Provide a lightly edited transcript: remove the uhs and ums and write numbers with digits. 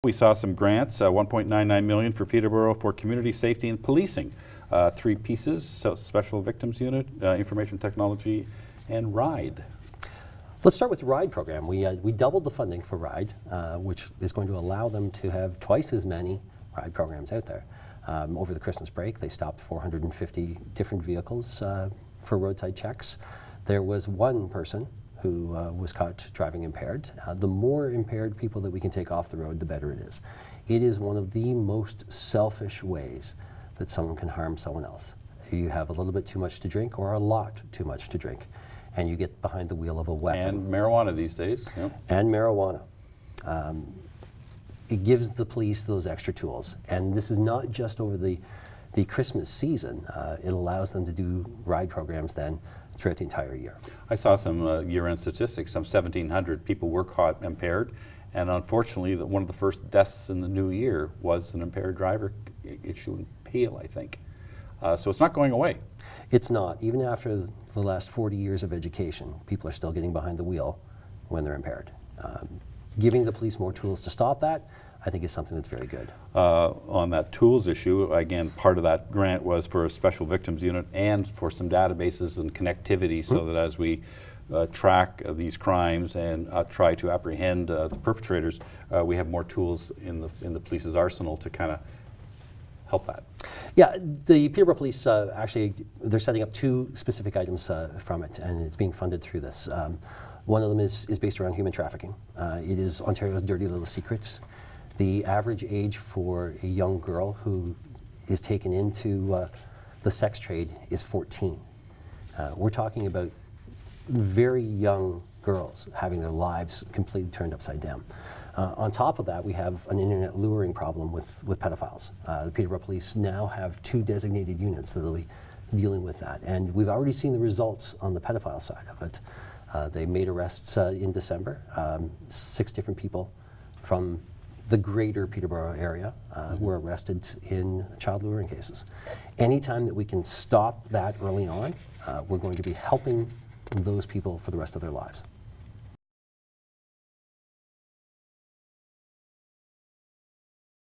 We saw some grants, 1.99 million for Peterborough for community safety and policing. 3 pieces, so Special Victims Unit, Information Technology, and RIDE. Let's start with the RIDE program. We doubled the funding for RIDE, which is going to allow them to have twice as many RIDE programs out there. Over the Christmas break, they stopped 450 different vehicles for roadside checks. There was one person who was caught driving impaired. The more impaired people that we can take off the road, the better it is. It is one of the most selfish ways that someone can harm someone else. You have a little bit too much to drink or a lot too much to drink, and you get behind the wheel of a weapon. And marijuana these days. Yep. And marijuana. It gives the police those extra tools. And this is not just over the Christmas season. It allows them to do RIDE programs then throughout the entire year. I saw some year-end statistics. Some 1,700 people were caught impaired, and unfortunately, one of the first deaths in the new year was an impaired driver issue in Peel, I think. So it's not going away. It's not. Even after the last 40 years of education, people are still getting behind the wheel when they're impaired. Giving the police more tools to stop that, I think, is something that's very good. On that tools issue, again, part of that grant was for a Special Victims Unit and for some databases and connectivity, so that as we track these crimes and try to apprehend the perpetrators, we have more tools in the police's arsenal to kind of help that. Yeah, the Peterborough Police actually, they're setting up 2 specific items from it, and it's being funded through this. One of them is based around human trafficking. It is Ontario's dirty little secrets. The average age for a young girl who is taken into the sex trade is 14. We're talking about very young girls having their lives completely turned upside down. On top of that, we have an internet luring problem with pedophiles. The Peterborough Police now have 2 designated units that will be dealing with that. And we've already seen the results on the pedophile side of it. They made arrests in December, 6 different people from the greater Peterborough area were arrested in child luring cases. Anytime that we can stop that early on, we're going to be helping those people for the rest of their lives.